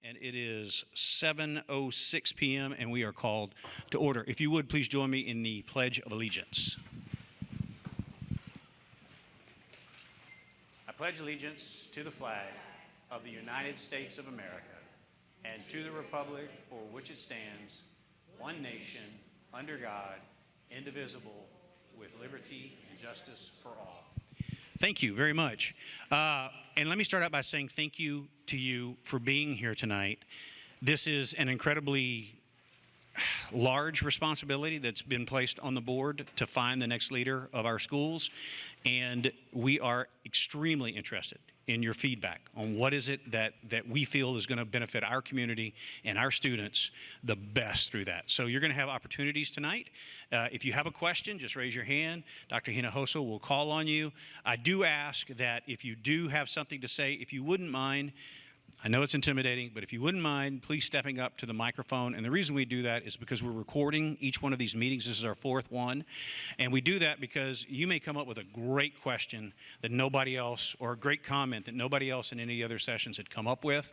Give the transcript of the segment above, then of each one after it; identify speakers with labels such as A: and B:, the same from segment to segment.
A: And it is 7:06 p.m. and we are called to order. If you would, please join me in the Pledge of Allegiance. I pledge allegiance to the flag of the United States of America and to the republic for which it stands, one nation, under God, indivisible, with liberty and justice for all. Thank you very much. And let me start out by saying thank you to you for being here tonight. This is an incredibly large responsibility that's been placed on the board to find the next leader of our schools. And we are extremely interested in your feedback on what is it that we feel is going to benefit our community and our students the best through that. So you're going to have opportunities tonight. If you have a question, just raise your hand. Dr. Hinojosa will call on you. I do ask that if you do have something to say, if you wouldn't mind, I know it's intimidating, but if you wouldn't mind, please stepping up to the microphone. And the reason we do that is because we're recording each one of these meetings. This is our fourth one. And we do that because you may come up with a great question that nobody else, or a great comment that nobody else in any other sessions had come up with.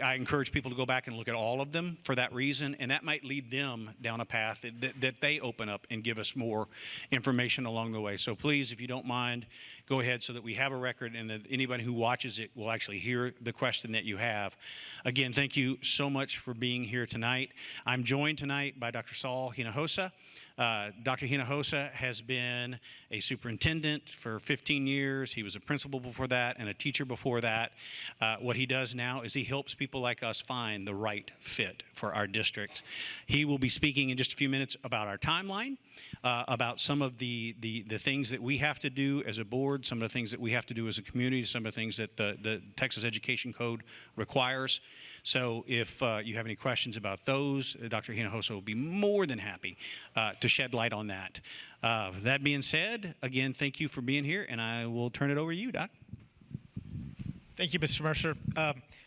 A: I encourage people to go back and look at all of them for that reason, and that might lead them down a path that they open up and give us more information along the way. So please, if you don't mind, go ahead so that we have a record and that anybody who watches it will actually hear the question that you have. Again, thank you so much for being here tonight. I'm joined tonight by Dr. Saul Hinojosa. Dr. Hinojosa has been a superintendent for 15 years. He was a principal before that and a teacher before that. What he does now is he helps people like us find the right fit for our district. He will be speaking in just a few minutes about our timeline, about some of the things that we have to do as a board, some of the things that we have to do as a community, some of the things that the Texas Education Code requires. So if you have any questions about those, Dr. Hinojosa will be more than happy to shed light on that. That being said, again, thank you for being here, and I will turn it over to you, Doc.
B: Thank you, Mr. Mercer.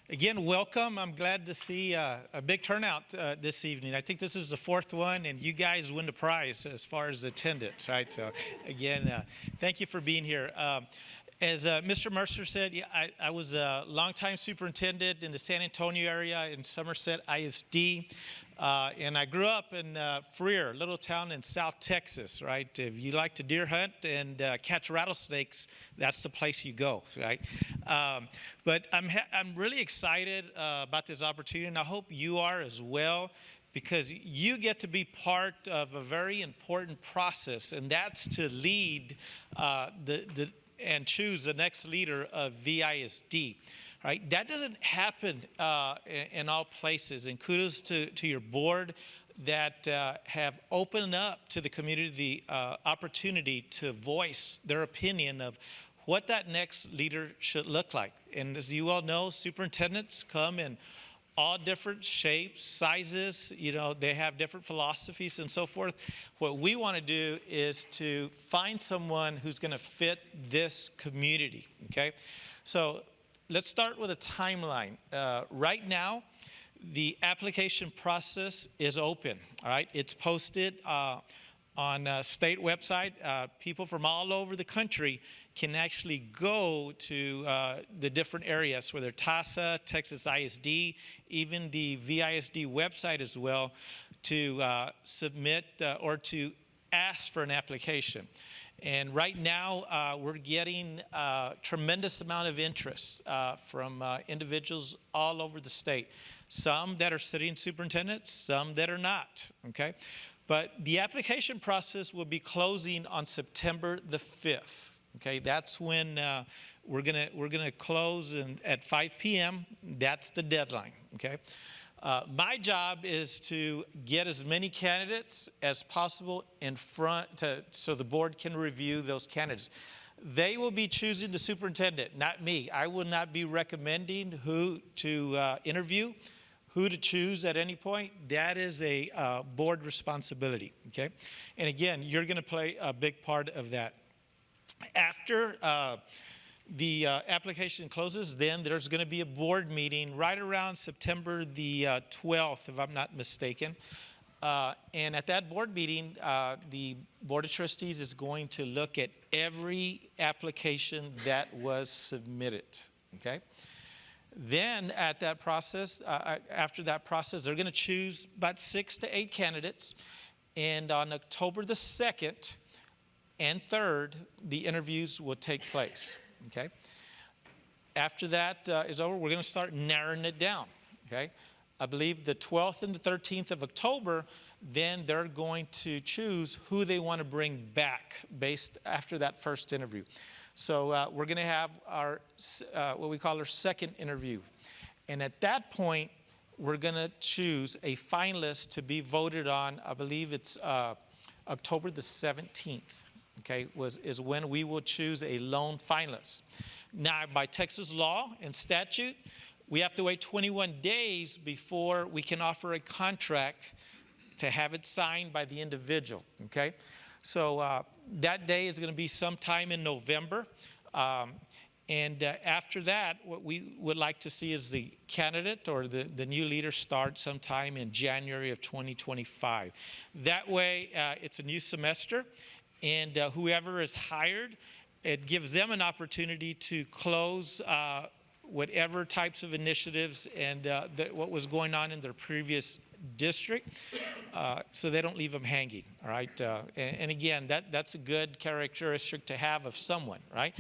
B: Again, welcome. I'm glad to see a big turnout this evening. I think this is the fourth one, and you guys win the prize as far as attendance, right? So, again, thank you for being here. As Mr. Mercer said, yeah, I was a longtime superintendent in the San Antonio area in Somerset ISD, and I grew up in Freer, a little town in South Texas, right? If you like to deer hunt and catch rattlesnakes, that's the place you go, right? But I'm really excited about this opportunity, and I hope you are as well, because you get to be part of a very important process, and that's to lead and choose the next leader of VISD, right? That doesn't happen in all places, and kudos to your board that have opened up to the community the opportunity to voice their opinion of what that next leader should look like. And as you all know, superintendents come in all different shapes, sizes, they have different philosophies and so forth. What we want to do is to find someone who's going to fit this community, okay? So let's start with a timeline. Right now, the application process is open, all right? It's posted on a state website. People from all over the country can actually go to the different areas, whether TASA, Texas ISD, even the VISD website as well, to submit or to ask for an application. And right now, we're getting a tremendous amount of interest from individuals all over the state. Some that are sitting superintendents, some that are not, okay? But the application process will be closing on September the 5th. Okay, that's when we're gonna close at 5 p.m. That's the deadline. Okay, my job is to get as many candidates as possible in front so the board can review those candidates. They will be choosing the superintendent, not me. I will not be recommending who to interview, who to choose at any point. That is a board responsibility. Okay, and again, you're going to play a big part of that. After the application closes, then there's going to be a board meeting right around September the 12th, if I'm not mistaken. And at that board meeting, the Board of Trustees is going to look at every application that was submitted, okay? Then at that process, after that process, they're going to choose about 6 to 8 candidates. And on October the 2nd and 3rd, the interviews will take place, okay? After that is over, we're going to start narrowing it down, okay? I believe the 12th and the 13th of October, then they're going to choose who they want to bring back based after that first interview. So we're going to have our what we call our second interview. And at that point, we're going to choose a finalist to be voted on. I believe it's October the 17th, okay, is when we will choose a lone finalist. Now, by Texas law and statute, we have to wait 21 days before we can offer a contract to have it signed by the individual, okay? So that day is going to be sometime in November. After that, what we would like to see is the candidate or the new leader start sometime in January of 2025. That way, it's a new semester, and whoever is hired, it gives them an opportunity to close whatever types of initiatives and what was going on in their previous district, so they don't leave them hanging, all right? And again, that's a good characteristic to have of someone, right?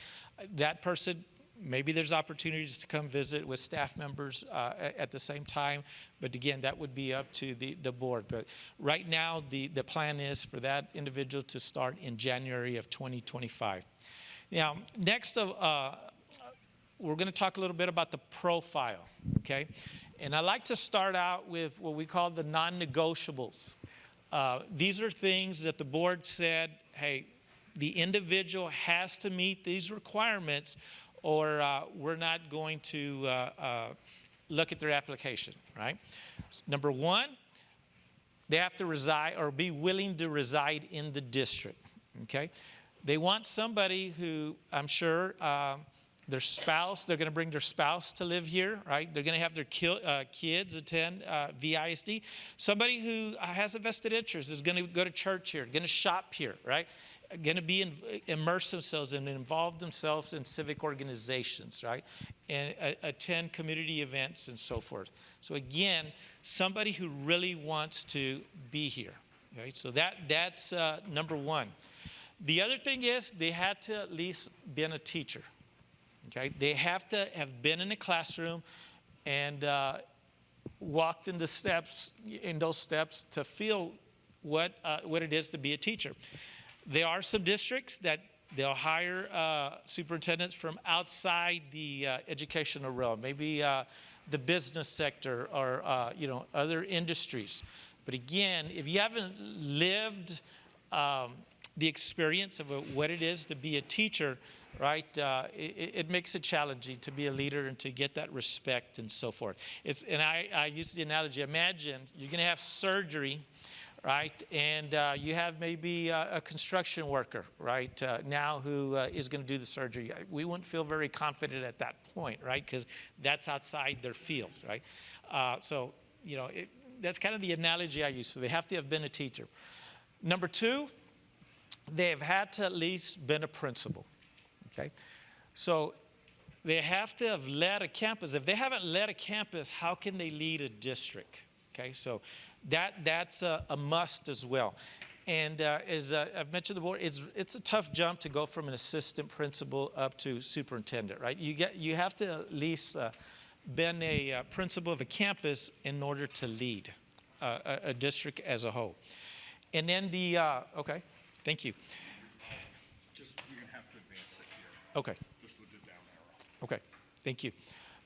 B: That person, maybe there's opportunities to come visit with staff members at the same time, but again, that would be up to the board. But right now, the plan is for that individual to start in January of 2025. Now, next, we're going to talk a little bit about the profile, okay? And I like to start out with what we call the non-negotiables. These are things that the board said, hey, the individual has to meet these requirements or we're not going to look at their application, right? Number one, they have to reside or be willing to reside in the district, okay? They want somebody who, I'm sure, their spouse, they're going to bring their spouse to live here, right? They're going to have their kids attend VISD. Somebody who has a vested interest is going to go to church here, going to shop here, right? Going to immerse themselves and involve themselves in civic organizations, right? And attend community events and so forth. So again, somebody who really wants to be here, right? So that's number one. The other thing is they had to at least been a teacher. Okay, they have to have been in a classroom and walked in those steps to feel what it is to be a teacher. There are some districts that they'll hire superintendents from outside the educational realm, maybe the business sector or other industries. But again, if you haven't lived the experience of what it is to be a teacher, right, it makes it challenging to be a leader and to get that respect and so forth. And I use the analogy, imagine you're going to have surgery, right, and you have maybe a construction worker, right, now who is going to do the surgery. We wouldn't feel very confident at that point, right, because that's outside their field, right? So, that's kind of the analogy I use. So they have to have been a teacher. Number two, they have had to at least been a principal. Okay, so they have to have led a campus. If they haven't led a campus, how can they lead a district? Okay, so that's a must as well. And as I've mentioned before, it's a tough jump to go from an assistant principal up to superintendent, right? You have to at least been a principal of a campus in order to lead a district as a whole. And then okay, thank you. Okay.
C: Just with the down arrow.
B: Okay, thank you.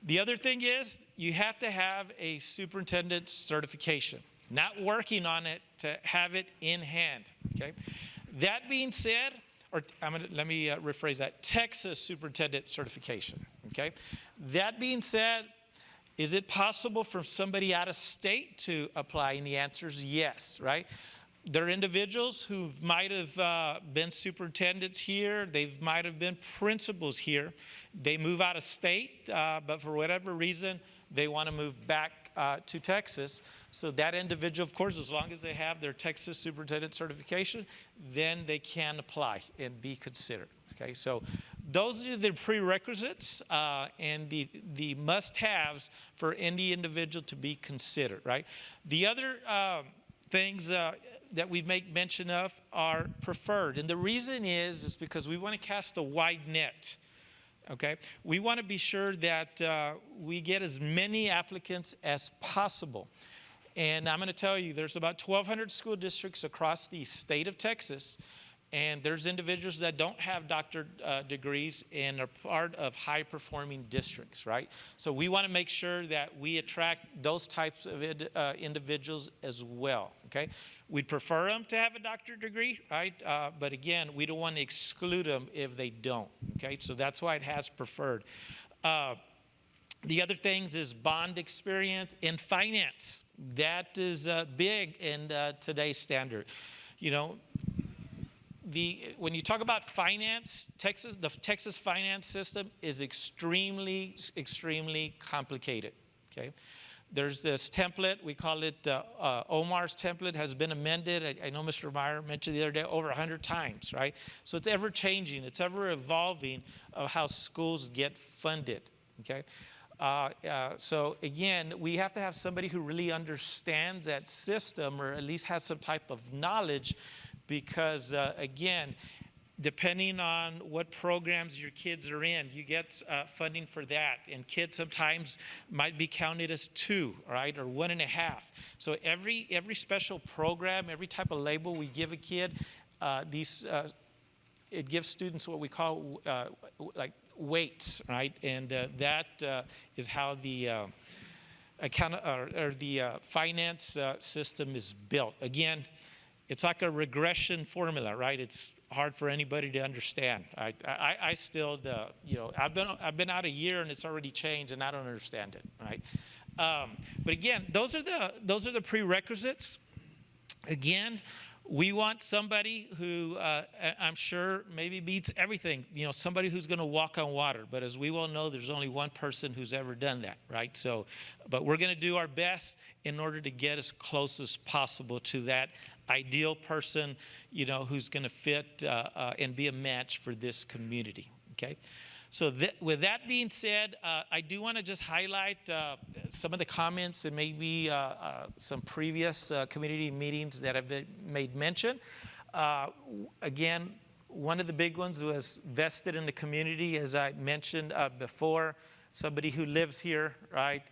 B: The other thing is you have to have a superintendent certification, not working on it to have it in hand, okay? That being said, let me rephrase that, Texas superintendent certification, okay? That being said, is it possible for somebody out of state to apply? And the answer is yes, right? There are individuals who might have been superintendents here. They might have been principals here. They move out of state, but for whatever reason, they want to move back to Texas. So that individual, of course, as long as they have their Texas superintendent certification, then they can apply and be considered. Okay, so those are the prerequisites and the must-haves for any individual to be considered, right? The other things that we make mention of are preferred. And the reason is because we want to cast a wide net, okay? We want to be sure that we get as many applicants as possible. And I'm going to tell you, there's about 1,200 school districts across the state of Texas. And there's individuals that don't have doctorate degrees and are part of high-performing districts, right? So we want to make sure that we attract those types of individuals as well, okay? We'd prefer them to have a doctorate degree, right? But again, we don't want to exclude them if they don't, okay? So that's why it has preferred. The other things is bond experience and finance. That is big in today's standard. You know, when you talk about finance, the Texas finance system is extremely complicated, okay? There's this template, we call it Omar's template, has been amended. I know Mr. Meyer mentioned the other day over 100 times, right? So it's ever changing, it's ever evolving of how schools get funded, okay? So again, we have to have somebody who really understands that system or at least has some type of knowledge because, again, depending on what programs your kids are in, you get funding for that. And kids sometimes might be counted as 2, right, or 1.5. So every special program, every type of label we give a kid, it gives students what we call like weights, right? And that is how the finance system is built. Again, it's like a regression formula, right? It's hard for anybody to understand. I still, you know, I've been out a year and it's already changed and I don't understand it, right? But again, those are the prerequisites. Again, we want somebody who I'm sure maybe beats everything, you know, somebody who's going to walk on water. But as we well know, there's only one person who's ever done that, right? So, but we're going to do our best in order to get as close as possible to that ideal person, you know, who's going to fit and be a match for this community, okay? So with that being said, I do want to just highlight some of the comments and maybe some previous community meetings that have been made mention. Again, one of the big ones was vested in the community, as I mentioned before. Somebody who lives here, right,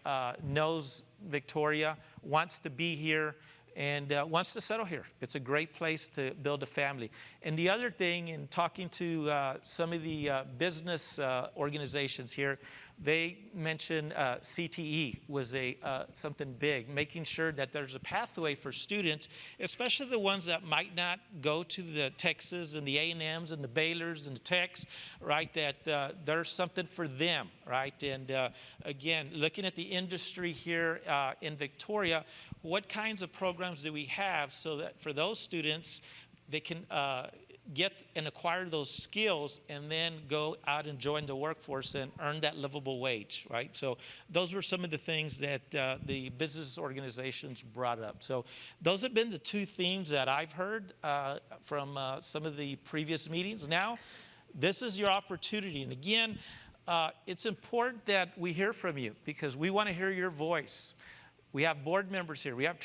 B: knows Victoria, wants to be here, and wants to settle here. It's a great place to build a family. And the other thing, in talking to some of the business organizations here, they mentioned CTE was something big, making sure that there's a pathway for students, especially the ones that might not go to the Texas and the A&Ms and the Baylors and the Techs, right, that there's something for them, right? And again, looking at the industry here in Victoria, what kinds of programs do we have so that for those students, they can get and acquire those skills and then go out and join the workforce and earn that livable wage, right? So those were some of the things that the business organizations brought up. So those have been the two themes that I've heard from some of the previous meetings. Now, this is your opportunity. And again, it's important that we hear from you because we want to hear your voice. We have board members here. We have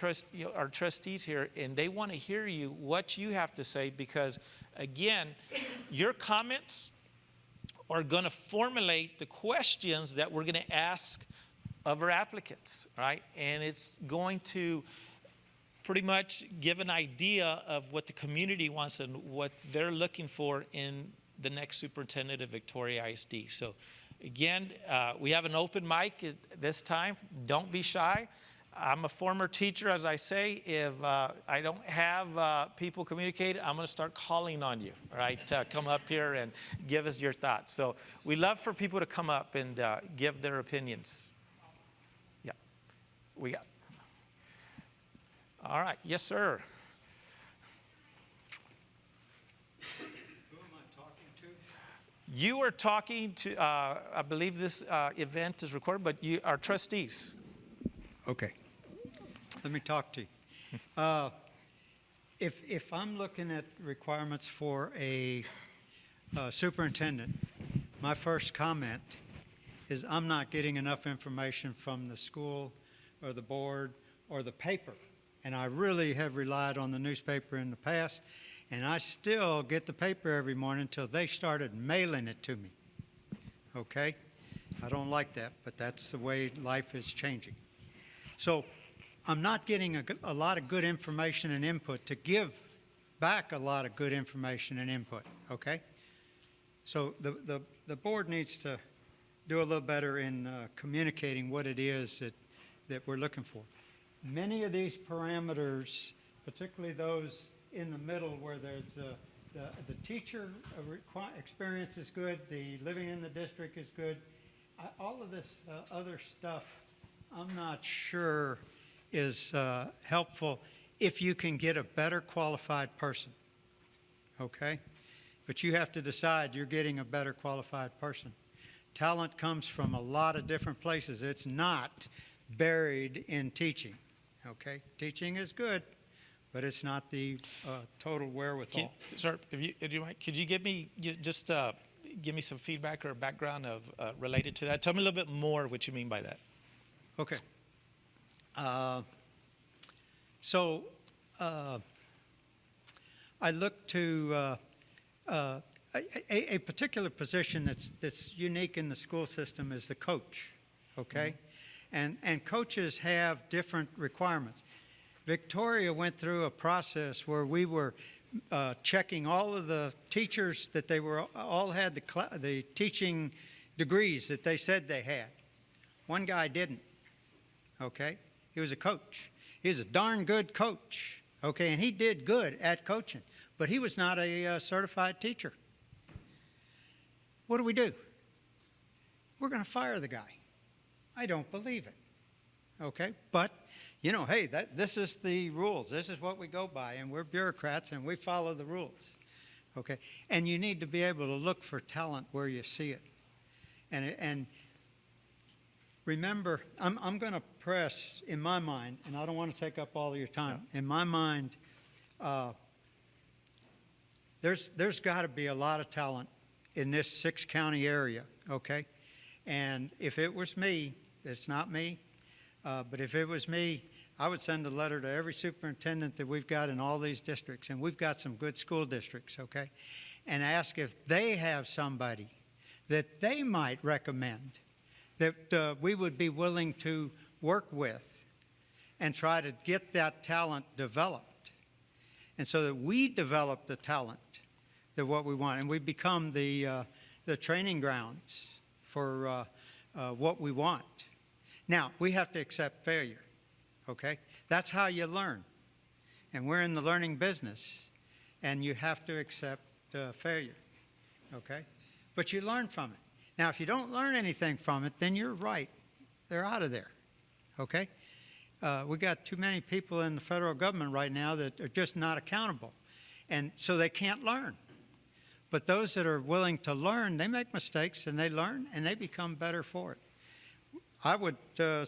B: our trustees here, and they want to hear you, what you have to say, because, again, your comments are going to formulate the questions that we're going to ask of our applicants, right? And it's going to pretty much give an idea of what the community wants and what they're looking for in the next superintendent of Victoria ISD. So, again, we have an open mic at this time. Don't be shy. I'm a former teacher, as I say. If I don't have people communicate, I'm going to start calling on you, right, to come up here and give us your thoughts. So we love for people to come up and give their opinions. Yeah, we got. All right, yes, sir.
C: Who am I talking to?
B: You are talking to, I believe this event is recorded, but you are trustees.
C: Okay. Let me talk to you. If I'm looking at requirements for a superintendent, my first comment is I'm not getting enough information from the school or the board or the paper. And I really have relied on the newspaper in the past, and I still get the paper every morning until they started mailing it to me. Okay? I don't like that, but that's the way life is changing. So I'm not getting a lot of good information and input to give back a lot of good information and input, okay? So the board needs to do a little better in communicating what it is that we're looking for. Many of these parameters, particularly those in the middle where there's the teacher experience is good, the living in the district is good, all of this other stuff I'm not sure is helpful if you can get a better qualified person, okay? But you have to decide you're getting a better qualified person. Talent comes from a lot of different places. It's not buried in teaching, okay? Teaching is good, but it's not the total wherewithal.
B: Sir, if you might, could you give me give me some feedback or background of related to that? Tell me a little bit more what you mean by that.
C: Okay. I look to a particular position that's unique in the school system is the coach, okay? Mm-hmm. And coaches have different requirements. Victoria went through a process where we were checking all of the teachers that they were all had the teaching degrees that they said they had. One guy didn't, okay? He was a coach. He was a darn good coach, okay? And he did good at coaching, but he was not a certified teacher. What do? We're going to fire the guy. I don't believe it, okay? But, you know, hey, this is the rules. This is what we go by, and we're bureaucrats, and we follow the rules, okay? And you need to be able to look for talent where you see it. And remember, I'm going to press, in my mind, and I don't want to take up all of your time. Yeah. In my mind, there's got to be a lot of talent in this 6-county area, okay? And if it was me, it's not me, but if it was me, I would send a letter to every superintendent that we've got in all these districts, and we've got some good school districts, okay? And ask if they have somebody that they might recommend that we would be willing to work with and try to get that talent developed. And so that we develop the talent that what we want, and we become the training grounds for what we want. Now, we have to accept failure, okay? That's how you learn. And we're in the learning business, and you have to accept failure, okay? But you learn from it. Now, if you don't learn anything from it, then you're right. They're out of there, okay? We got too many people in the federal government right now that are just not accountable, and so they can't learn. But those that are willing to learn, they make mistakes, and they learn, and they become better for it. I would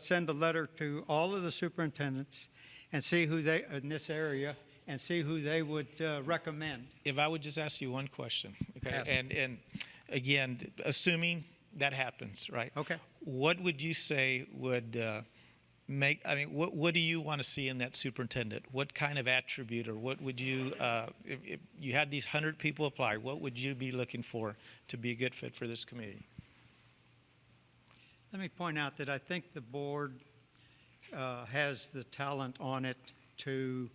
C: send a letter to all of the superintendents and see who they, in this area, and see who they would recommend.
B: If I would just ask you one question, okay?
C: Yes.
B: And again, assuming that happens, right?
C: Okay.
B: What would you say would what do you want to see in that superintendent? What kind of attribute, or what would you, if you had these 100 people apply, what would you be looking for to be a good fit for this community?
C: Let me point out that I think the board has the talent on it to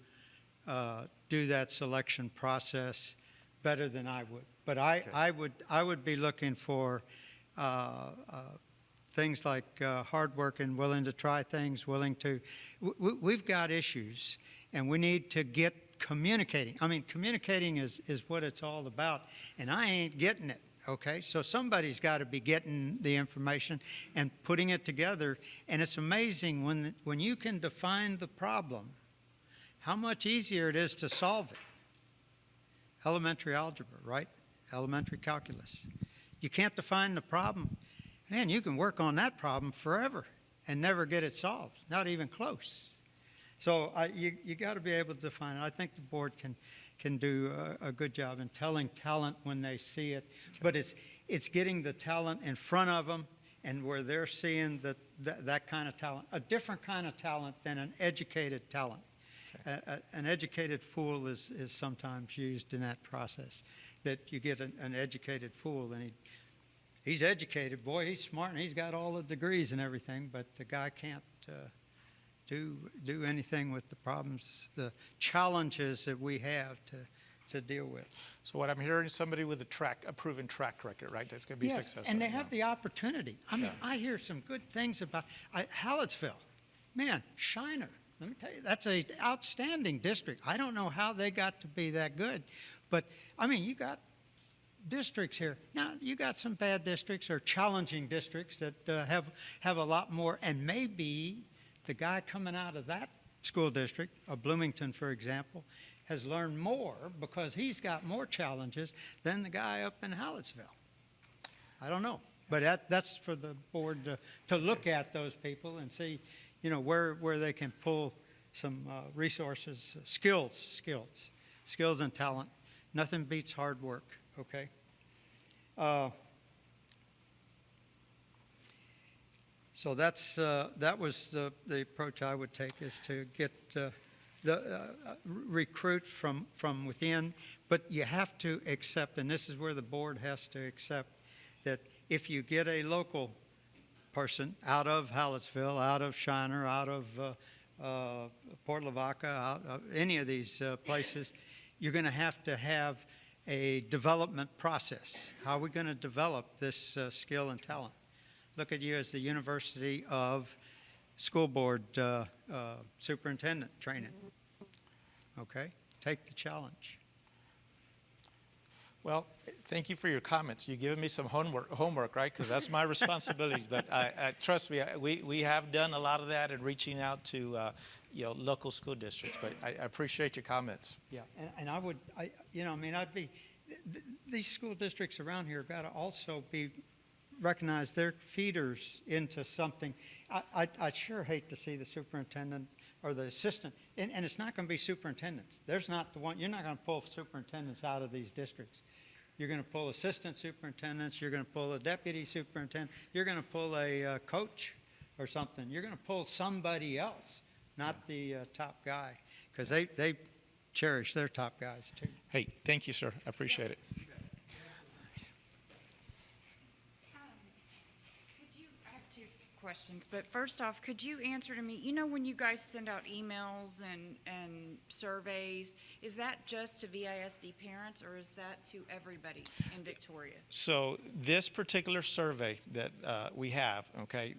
C: do that selection process better than I would. But I would be looking for things like hardworking, willing to try things, willing to. We've got issues, and we need to get communicating. I mean, communicating is what it's all about, and I ain't getting it. Okay, so somebody's got to be getting the information and putting it together, and it's amazing when you can define the problem, how much easier it is to solve it. Elementary algebra, right? Elementary calculus. You can't define the problem, man, you can work on that problem forever and never get it solved, not even close. So you got to be able to define it. I think the board can do a good job in telling talent when they see it. But it's getting the talent in front of them and where they're seeing that kind of talent, a different kind of talent than an educated talent. An educated fool is sometimes used in that process, that you get an educated fool and he's educated, boy, he's smart and he's got all the degrees and everything, but the guy can't do anything with the problems, the challenges that we have to deal with.
B: So what I'm hearing is somebody with a proven track record, right? That's going to be successful.
C: And they have the opportunity. I mean, I hear some good things about Hallettsville. Man, Shiner, let me tell you, that's an outstanding district. I don't know how they got to be that good, but I mean, you got districts here. Now, you got some bad districts or challenging districts that have a lot more, and maybe the guy coming out of that school district, of Bloomington, for example, has learned more because he's got more challenges than the guy up in Hallettsville. I don't know. But that's for the board to look at those people and see, you know, where they can pull some resources, skills and talent. Nothing beats hard work, okay? So that was the approach I would take, is to get recruit from within, but you have to accept, and this is where the board has to accept, that if you get a local person out of Hallettsville, out of Shiner, out of Port Lavaca, out of any of these places, you're going to have a development process. How are we going to develop this skill and talent? Look at you as the University of School Board Superintendent training. Okay? Take the challenge.
B: Well, thank you for your comments. You've given me some homework, right? Because that's my responsibilities. But trust me, we have done a lot of that in reaching out to local school districts. But I appreciate your comments.
C: Yeah, and I'd be, these school districts around here got to also be recognized. They're feeders into something. I'd sure hate to see the superintendent or the assistant, and it's not going to be superintendents. There's not the one. You're not going to pull superintendents out of these districts. You're going to pull assistant superintendents. You're going to pull a deputy superintendent. You're going to pull a coach or something. You're going to pull somebody else, not the top guy, because they cherish their top guys too.
B: Hey, thank you, sir. I appreciate it.
D: I have two questions, but first off, could you answer to me, you know, when you guys send out emails and surveys, is that just to VISD parents or is that to everybody in Victoria?
B: So this particular survey that we have, okay,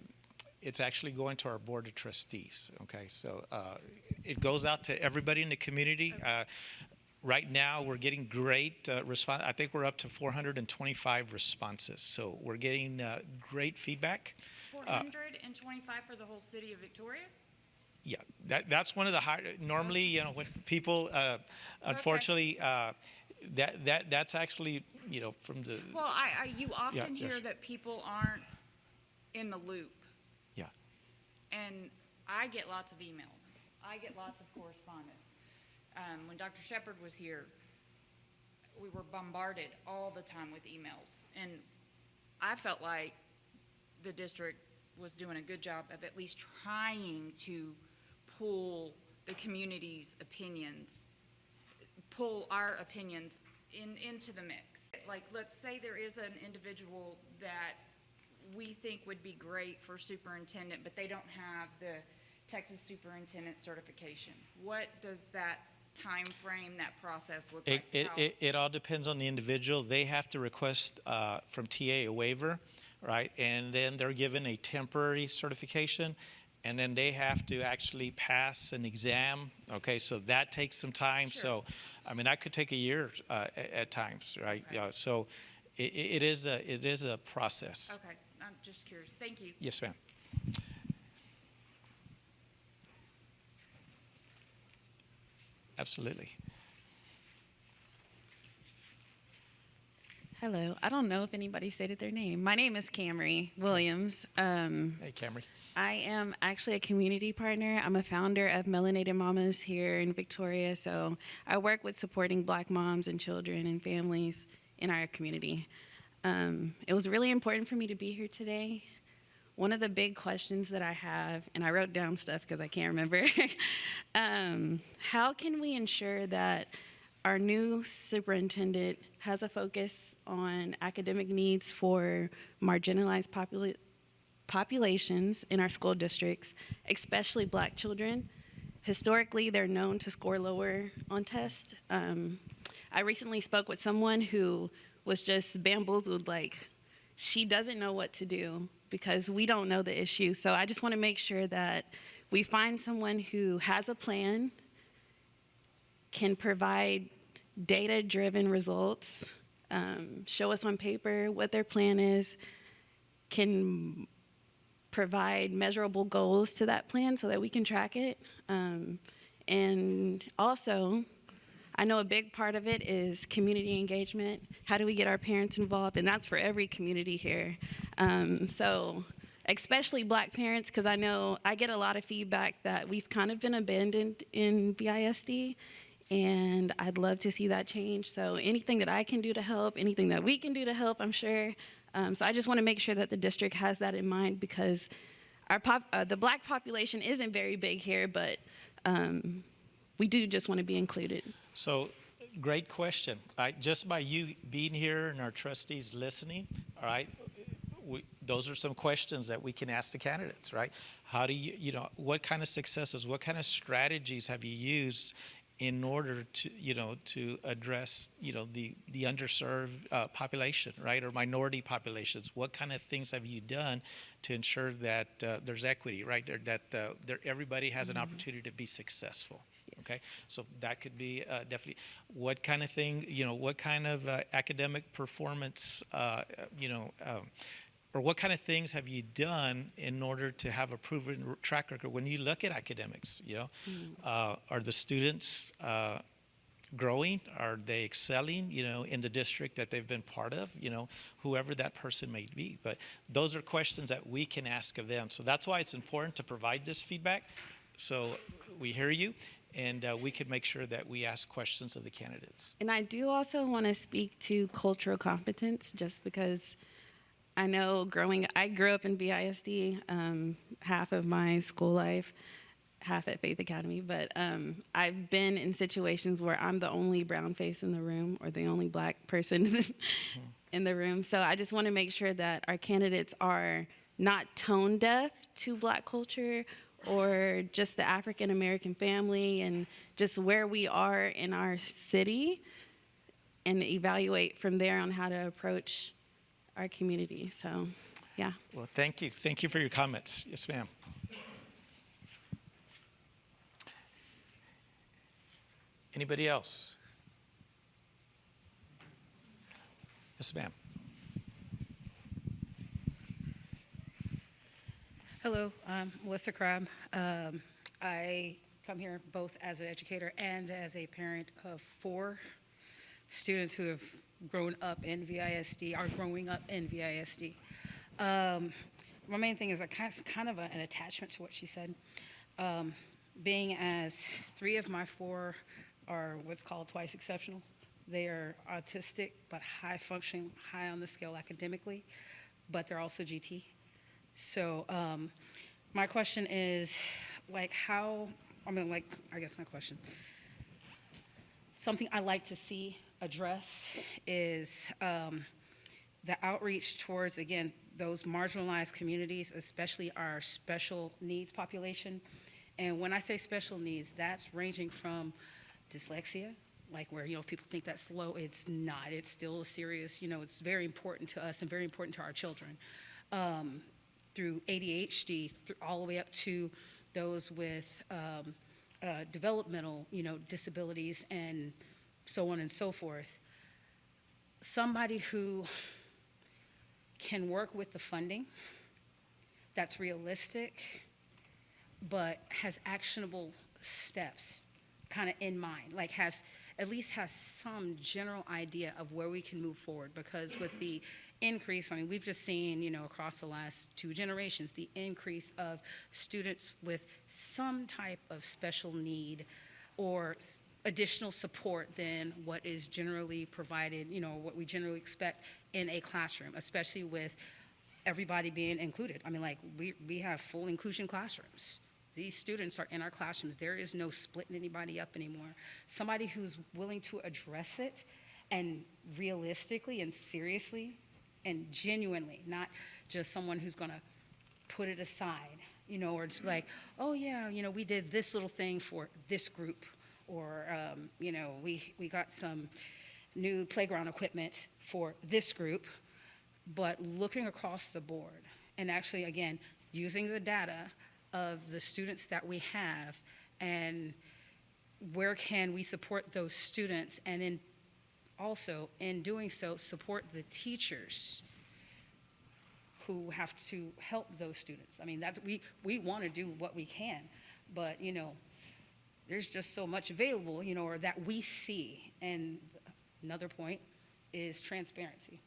B: it's actually going to our board of trustees, okay? So it goes out to everybody in the community. Okay. Right now, we're getting great response. I think we're up to 425 responses. So we're getting great feedback.
D: 425 for the whole city of Victoria?
B: Yeah, that's one of the high. Normally, you know, when people, unfortunately, that's actually, you know, from the.
D: Well, you often hear that people aren't in the loop.
B: Yeah.
D: And I get lots of emails. I get lots of correspondence. When Dr. Shepard was here, we were bombarded all the time with emails. And I felt like the district was doing a good job of at least trying to pull the community's opinions, pull our opinions into the mix. Like, let's say there is an individual that we think would be great for superintendent, but they don't have the Texas superintendent certification. What does that time frame, that process look like?
B: It all depends on the individual. They have to request from TA a waiver, right? And then they're given a temporary certification, and then they have to actually pass an exam. Okay, so that takes some time. Sure. So, I mean, that could take a year at times, right?
D: Okay.
B: Yeah. So, it is a process.
D: Okay, I'm just curious. Thank you.
B: Yes, ma'am. Absolutely.
E: Hello. I don't know if anybody stated their name. My name is Camry Williams.
B: Hey, Camry.
E: I am actually a community partner. I'm a founder of Melanated Mamas here in Victoria. So I work with supporting Black moms and children and families in our community. It was really important for me to be here today. One of the big questions that I have, and I wrote down stuff because I can't remember, how can we ensure that our new superintendent has a focus on academic needs for marginalized populations in our school districts, especially Black children? Historically, they're known to score lower on tests. I recently spoke with someone who was just bamboozled, like she doesn't know what to do because we don't know the issue. So I just want to make sure that we find someone who has a plan, can provide data-driven results, show us on paper what their plan is, can provide measurable goals to that plan so that we can track it. And also, I know a big part of it is community engagement. How do we get our parents involved? And that's for every community here. So especially Black parents, because I know I get a lot of feedback that we've kind of been abandoned in BISD, and I'd love to see that change. So anything that I can do to help, anything that we can do to help, I'm sure. So I just want to make sure that the district has that in mind, because the Black population isn't very big here, but we do just want to be included.
B: So, great question. Just by you being here and our trustees listening, all right, those are some questions that we can ask the candidates, right? How do what kind of successes, what kind of strategies have you used in order to address, the underserved population, right, or minority populations? What kind of things have you done to ensure that there's equity, right, that everybody has an opportunity to be successful? Okay, so that could be definitely what kind of thing, what kind of academic performance, or what kind of things have you done in order to have a proven track record when you look at academics? Are the students growing? Are they excelling, in the district that they've been part of, whoever that person may be? But those are questions that we can ask of them. So that's why it's important to provide this feedback. So we hear you. And we could make sure that we ask questions of the candidates.
E: And I do also want to speak to cultural competence, just because I know I grew up in BISD, half of my school life, half at Faith Academy, but I've been in situations where I'm the only brown face in the room or the only Black person in the room. So I just want to make sure that our candidates are not tone deaf to Black culture or just the African American family and just where we are in our city, and evaluate from there on how to approach our community. So, yeah.
B: Well, thank you. Thank you for your comments. Yes, ma'am. Anybody else? Yes, ma'am.
F: Hello, I'm Melissa Crabb. I come here both as an educator and as a parent of 4 students who have grown up in VISD, are growing up in VISD. My main thing is kind of an attachment to what she said. Being as 3 of my 4 are what's called twice exceptional. They are autistic, but high functioning, high on the scale academically, but they're also GT. So my question is, I guess my question. Something I like to see addressed is the outreach towards, again, those marginalized communities, especially our special needs population. And when I say special needs, that's ranging from dyslexia, where, people think that's slow. It's not. It's still serious. It's very important to us and very important to our children. Through ADHD, all the way up to those with developmental, disabilities and so on and so forth. Somebody who can work with the funding that's realistic, but has actionable steps kind of in mind, at least has some general idea of where we can move forward. Because with the increase, we've just seen, across the last 2 generations, the increase of students with some type of special need or additional support than what is generally provided, what we generally expect in a classroom, especially with everybody being included. I mean, like, we have full inclusion classrooms. These students are in our classrooms. There is no splitting anybody up anymore. Somebody who's willing to address it and realistically and seriously and genuinely, not just someone who's going to put it aside, or just like, oh yeah, we did this little thing for this group, or, we got some new playground equipment for this group, but looking across the board and actually, again, using the data of the students that we have and where can we support those students, and also in doing so support the teachers who have to help those students. I mean, we want to do what we can, but there's just so much available, or that we see. And another point is transparency,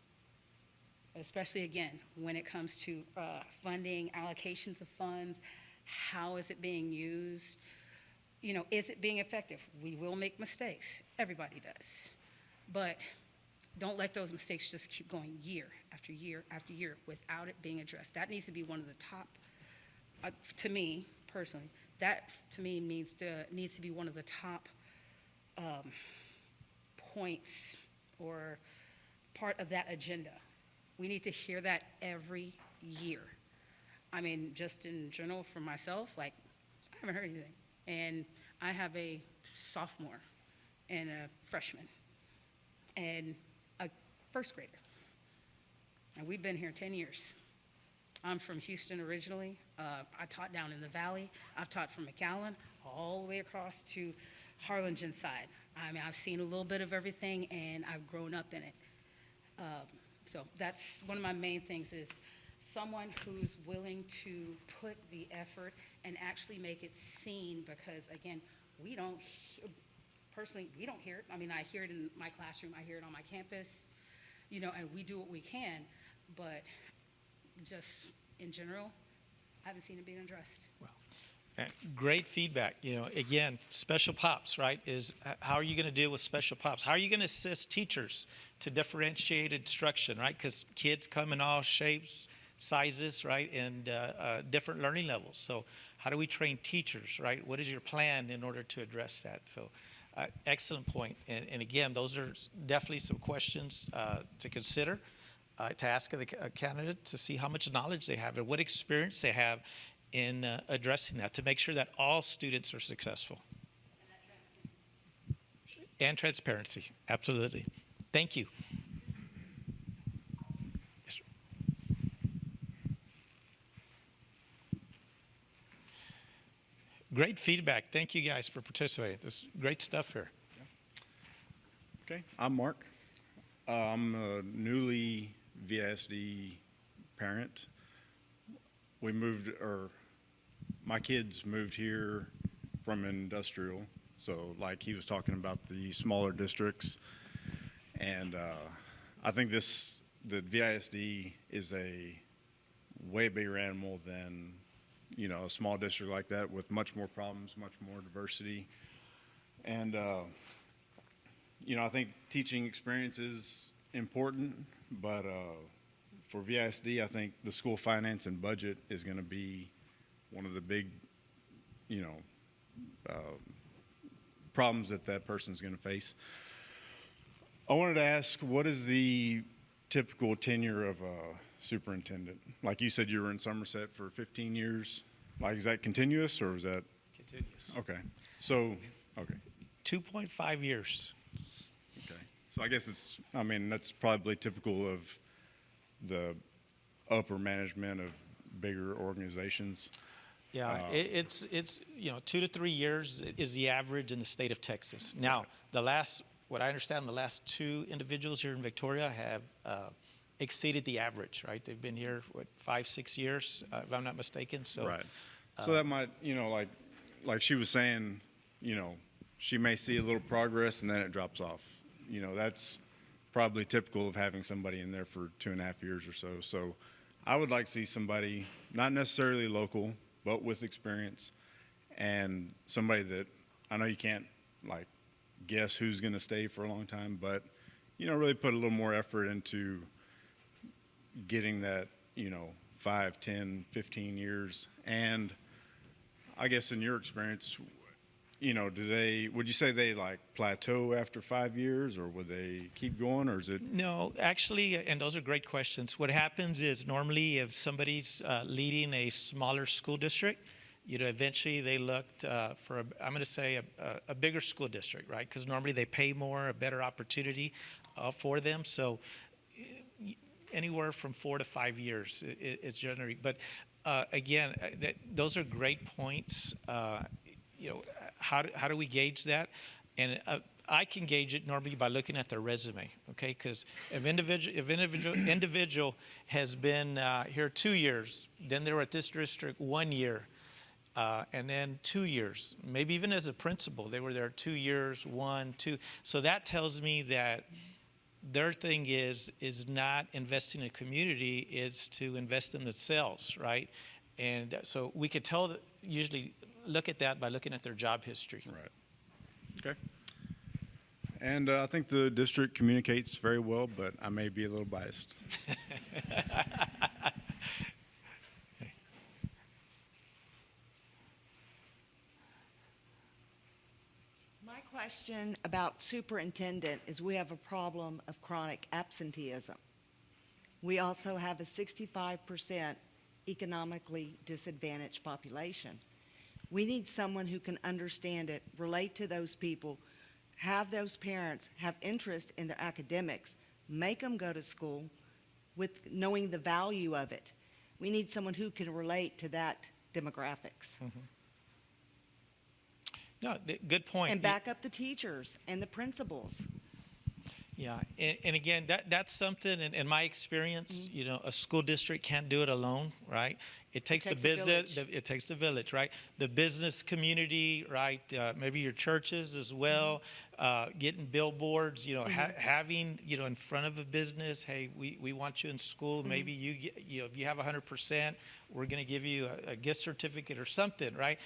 F: especially again when it comes to funding, allocations of funds. How is it being used? Is it being effective? We will make mistakes. Everybody does. But don't let those mistakes just keep going year after year after year without it being addressed. That needs to be one of the top, to me personally, that to me needs to be one of the top points or part of that agenda. We need to hear that every year. I mean, just in general for myself, like, I haven't heard anything. And I have a sophomore and a freshman and a first grader. And we've been here 10 years. I'm from Houston originally. I taught down in the Valley. I've taught from McAllen all the way across to Harlingen side. I mean, I've seen a little bit of everything, and I've grown up in it. So that's one of my main things, is someone who's willing to put the effort and actually make it seen, because, again, we don't hear it. I mean, I hear it in my classroom. I hear it on my campus, and we do what we can, but just in general, I haven't seen it being addressed.
B: Great feedback. Again, special pops, right, is how are you going to deal with special pops? How are you going to assist teachers to differentiate instruction, right? Because kids come in all shapes, sizes, right, and different learning levels. So how do we train teachers, right? What is your plan in order to address that? So excellent point. And again, those are definitely some questions to consider, to ask the candidate to see how much knowledge they have and what experience they have in addressing that, to make sure that all students are successful. And transparency, absolutely. Thank you. Yes, sir. Great feedback. Thank you guys for participating. This is great stuff here.
G: Okay, I'm Mark. I'm a newly VSD parent. My kids moved here from industrial, so like he was talking about the smaller districts, and I think the VISD is a way bigger animal than a small district like that, with much more problems, much more diversity, and I think teaching experience is important, but for VISD, I think the school finance and budget is going to be one of the big, problems that person's going to face. I wanted to ask, what is the typical tenure of a superintendent? Like you said, you were in Somerset for 15 years. Like, is that continuous, or is that?
B: Continuous.
G: Okay. So, okay.
B: 2.5 years.
G: Okay. So I guess that's probably typical of the upper management of bigger organizations.
B: Yeah, it's 2 to 3 years is the average in the state of Texas. Now, what I understand, the last two individuals here in Victoria have exceeded the average, right? They've been here, 5-6 years, if I'm not mistaken. So,
G: right. So that might, like she was saying, she may see a little progress and then it drops off. That's probably typical of having somebody in there for 2.5 years or so. So I would like to see somebody, not necessarily local, but with experience, and somebody that, I know you can't guess who's going to stay for a long time, but, really put a little more effort into getting that, 5, 10, 15 years. And I guess in your experience, would you say they like plateau after 5 years, or would they keep going, or is it?
B: No, actually, and those are great questions. What happens is normally if somebody's leading a smaller school district, eventually they looked for, I'm going to say, a bigger school district, right? Because normally they pay more, a better opportunity for them. So anywhere from 4 to 5 years is generally. But again, those are great points. How do we gauge that? And I can gauge it normally by looking at their resume, okay? Because if individual has been here 2 years, then they were at this district 1 year, and then 2 years, maybe even as a principal, they were there 2 years, 1, 2. So that tells me that their thing is not investing in a community, is to invest in themselves, right? And so we could tell that usually look at that by looking at their job history.
G: Right. Okay. And I think the district communicates very well, but I may be a little biased.
H: My question about superintendent is we have a problem of chronic absenteeism. We also have a 65% economically disadvantaged population. We need someone who can understand it, relate to those people, have those parents have interest in their academics, make them go to school with knowing the value of it. We need someone who can relate to that demographics.
B: No, good point.
H: And back up the teachers and the principals.
B: Yeah, and again, that's something, in my experience, a school district can't do it alone, right? It takes the business, it takes the village, right? The business community, right? Maybe your churches as well, getting billboards, having, in front of a business, hey, we want you in school. Maybe you get, if you have 100%, we're going to give you a gift certificate or something, right?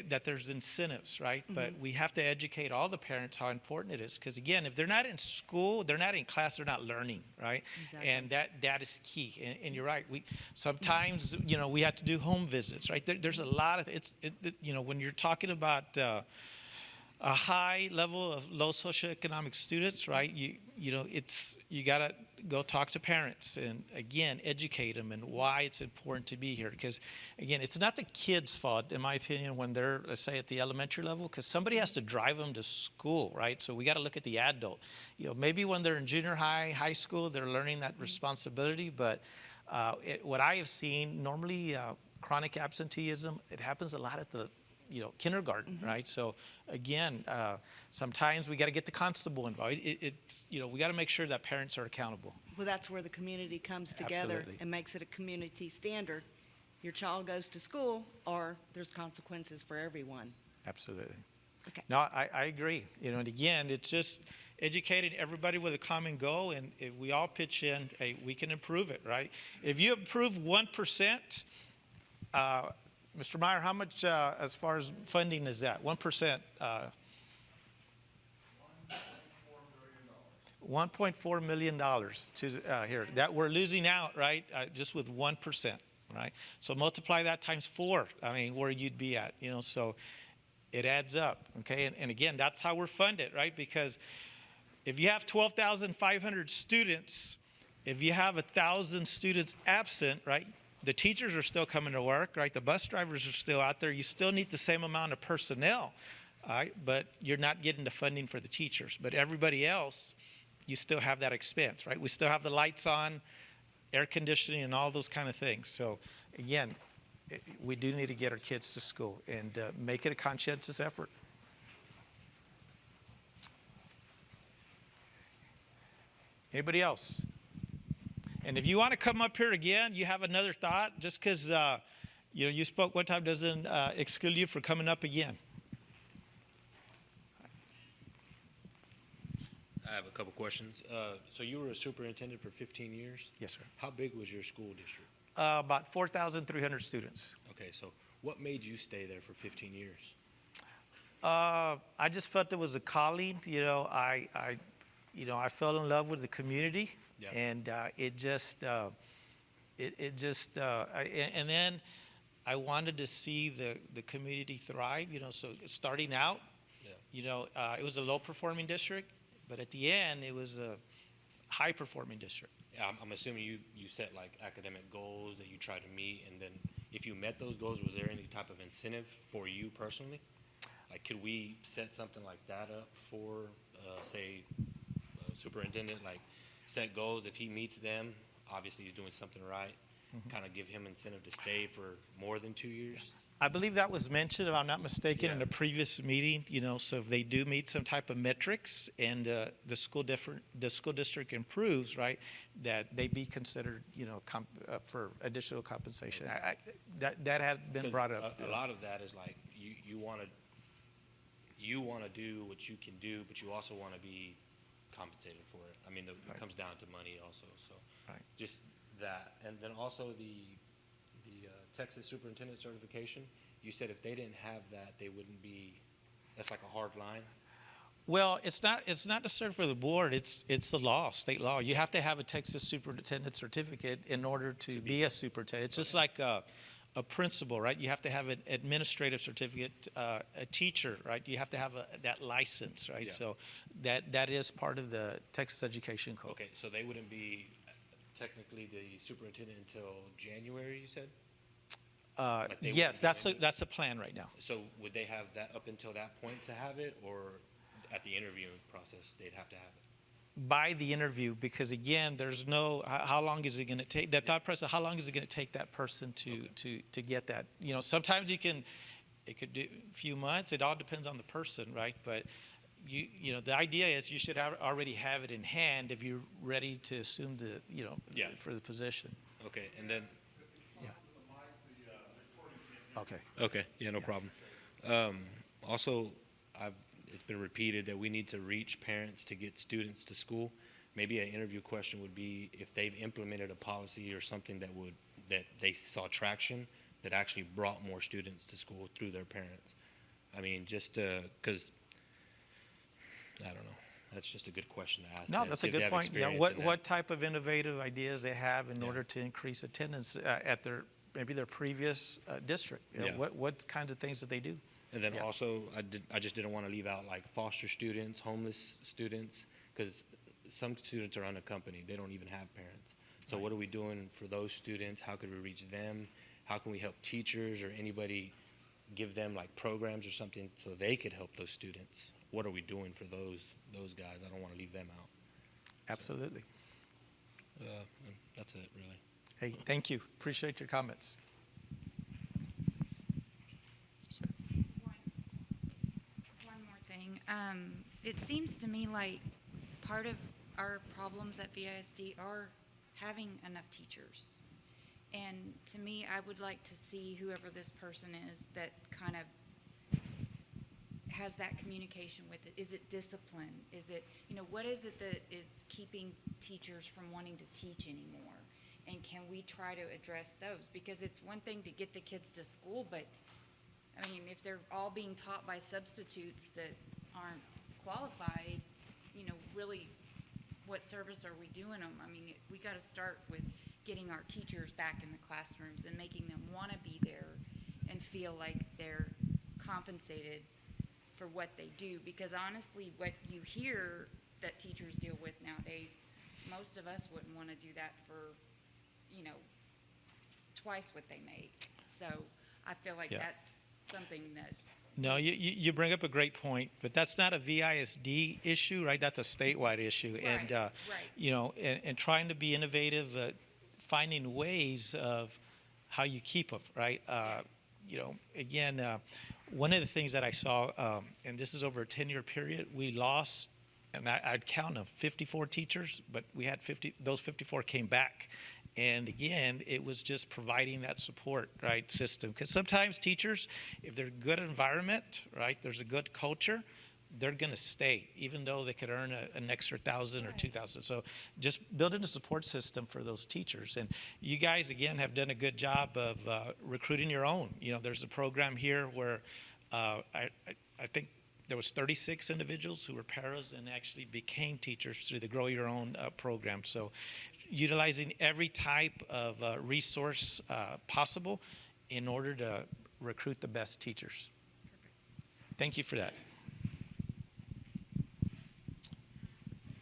B: That there's incentives, right? But we have to educate all the parents how important it is. Because again, if they're not in school, they're not in class, they're not learning, right?
H: Exactly.
B: And that is key. And you're right. We sometimes, we have to do home visits, right? There's a lot of, when you're talking about a high level of low socioeconomic students, right? You got to go talk to parents and again educate them and why it's important to be here. Because again, it's not the kids' fault, in my opinion, when they're, let's say, at the elementary level, because somebody has to drive them to school, right? So we got to look at the adult. Maybe when they're in junior high, high school, they're learning that responsibility. But what I have seen normally, chronic absenteeism, it happens a lot at the kindergarten, right? So again, sometimes we got to get the constable involved. We got to make sure that parents are accountable.
H: Well, that's where the community comes together.
B: Absolutely.
H: And makes it a community standard. Your child goes to school, or there's consequences for everyone.
B: Absolutely.
H: Okay.
B: No, I agree. And again, it's just educating everybody with a common goal, and if we all pitch in, hey, we can improve it, right? If you improve 1%, Mr. Meyer, how much, as far as funding, is that? 1%? $1.4 million to here. That we're losing out, right? Just with 1%, right? So multiply that times 4. I mean, where you'd be at, so it adds up, okay? And again, that's how we're funded, right? Because if you have 12,500 students, if you have 1,000 students absent, right? The teachers are still coming to work, right? The bus drivers are still out there. You still need the same amount of personnel, all right? But you're not getting the funding for the teachers. But everybody else, you still have that expense, right? We still have the lights on, air conditioning, and all those kind of things. So again, we do need to get our kids to school and make it a conscientious effort. Anybody else? And if you want to come up here again, you have another thought, just because you spoke one time doesn't exclude you from coming up again.
I: I have a couple questions. So you were a superintendent for 15 years?
B: Yes, sir.
I: How big was your school district?
B: About 4,300 students.
I: Okay, so what made you stay there for 15 years?
B: I just felt it was a calling. I fell in love with the community,
I: Yeah.
B: and and then I wanted to see the community thrive. So starting out,
I: Yeah.
B: it was a low-performing district, but at the end, it was a high-performing district.
I: Yeah, I'm assuming you set like academic goals that you try to meet, and then if you met those goals, was there any type of incentive for you personally? Like, could we set something like that up for, say, superintendent, like set goals, if he meets them, obviously he's doing something right, kind of give him incentive to stay for more than 2 years?
B: I believe that was mentioned, if I'm not mistaken, in
I: Yeah.
B: a previous meeting, so if they do meet some type of metrics and the school district improves, right, that they be considered, for additional compensation. That had been
I: 'Cause
B: brought up.
I: A lot of that is like, you want to do what you can do, but you also want to be compensated for it. I mean, it
B: Right.
I: comes down to money also, so.
B: Right.
I: Just that, and then also the Texas Superintendent Certification, you said if they didn't have that, they wouldn't be, that's like a hard line?
B: Well, it's not necessarily for the board, it's the law, state law. You have to have a Texas Superintendent Certificate in order to be a superintendent. It's just like a principal, right? You have to have an administrative certificate, a teacher, right? You have to have that license, right?
I: Yeah.
B: So that is part of the Texas Education Code.
I: Okay, so they wouldn't be technically the superintendent until January, you said? Like they
B: Yes,
I: wouldn't be
B: that's the plan right now.
I: So would they have that up until that point to have it, or at the interviewing process, they'd have to have it?
B: By the interview, because again, there's no, how long is it going to take, that thought process, how long is it going to take that person to get that? Sometimes it could do a few months, it all depends on the person, right? But the idea is you should already have it in hand if you're ready to assume
I: Yeah.
B: for the position.
I: Okay, and then,
B: Okay.
I: okay, yeah, no
B: Yeah.
I: problem. Also, it's been repeated that we need to reach parents to get students to school. Maybe an interview question would be if they've implemented a policy or something that they saw traction, that actually brought more students to school through their parents. I mean, just because, I don't know, that's just a good question to ask.
B: No,
I: them,
B: that's
I: see
B: a
I: if they
B: good
I: have
B: point. Yeah,
I: experience in that.
B: what type of innovative ideas they have in
I: Yeah.
B: order to increase attendance at maybe their previous district?
I: Yeah.
B: What kinds of things did they do?
I: And then
B: Yeah.
I: also, I just didn't want to leave out like foster students, homeless students, because some students are unaccompanied. They don't even have parents. So
B: Right.
I: what are we doing for those students? How could we reach them? How can we help teachers or anybody give them like programs or something so they could help those students? What are we doing for those guys? I don't want to leave them out.
B: Absolutely.
I: And that's it, really.
B: Hey, thank you. Appreciate your comments.
D: One more thing. It seems to me like part of our problems at VISD are having enough teachers. And to me, I would like to see whoever this person is that kind of has that communication with it. Is it discipline? Is it, what is it that is keeping teachers from wanting to teach anymore? And can we try to address those? Because it's one thing to get the kids to school, but I mean, if they're all being taught by substitutes that aren't qualified, really, what service are we doing them? I mean, we got to start with getting our teachers back in the classrooms and making them want to be there and feel like they're compensated for what they do. Because honestly, what you hear that teachers deal with nowadays, most of us wouldn't want to do that for, twice what they make. So I feel like
B: Yeah.
D: that's something that
B: No, you bring up a great point, but that's not a VISD issue, right? That's a statewide issue. And,
D: right.
B: And trying to be innovative, finding ways of how you keep them, right? Again, one of the things that I saw, and this is over a 10-year period, we lost, and I'd count them, 54 teachers, but we had those 54 came back. And again, it was just providing that support, right, system. Because sometimes teachers, if they're good environment, right, there's a good culture, they're going to stay, even though they could earn an extra 1,000 or 2,000. So just building a support system for those teachers. And you guys, again, have done a good job of recruiting your own. There's a program here where I think there was 36 individuals who were paras and actually became teachers through the Grow Your Own program. So utilizing every type of resource possible in order to recruit the best teachers. Thank you for that.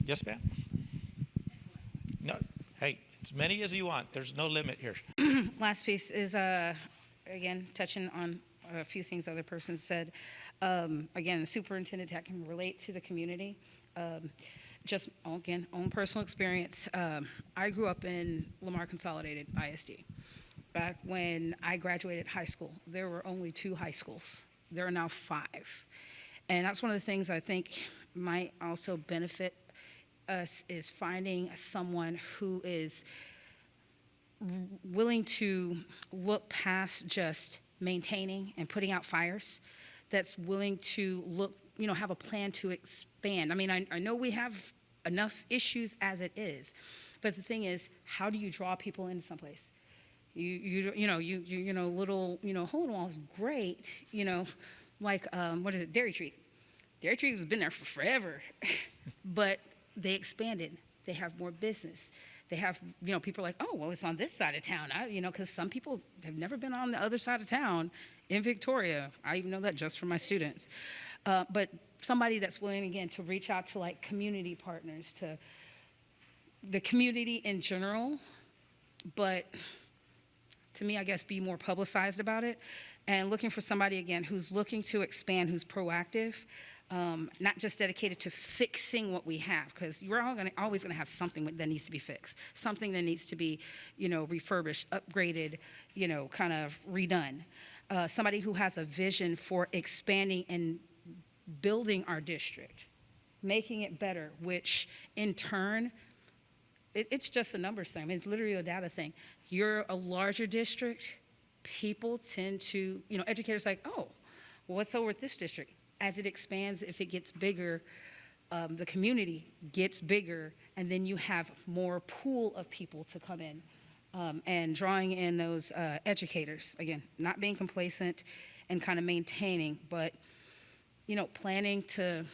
B: Yes, ma'am? No, hey, as many as you want. There's no limit here.
F: Last piece is, again, touching on a few things other persons said. Again, the superintendent that can relate to the community. Just, again, own personal experience. I grew up in Lamar Consolidated ISD. Back when I graduated high school, there were only 2 high schools. There are now 5. And that's one of the things I think might also benefit us is finding someone who is willing to look past just maintaining and putting out fires, that's willing to look, have a plan to expand. I mean, I know we have enough issues as it is, but the thing is, how do you draw people into someplace? Little, hole in the wall is great, like, what is it, Dairy Tree. Dairy Tree has been there for forever, but they expanded. They have more business. They have, people are like, oh, well, it's on this side of town. Because some people have never been on the other side of town in Victoria. I even know that just from my students. But somebody that's willing, again, to reach out to, like, community partners, to the community in general, but to me, I guess, be more publicized about it, and looking for somebody, again, who's looking to expand, who's proactive, not just dedicated to fixing what we have, because we're always going to have something that needs to be fixed, something that needs to be, refurbished, upgraded, kind of redone. Somebody who has a vision for expanding and building our district, making it better, which in turn, it's just a numbers thing. I mean, it's literally a data thing. You're a larger district, people tend to, educators like, oh, well, what's over at this district? As it expands, if it gets bigger, the community gets bigger, and then you have more pool of people to come in, and drawing in those educators. Again, not being complacent and kind of maintaining, but, planning to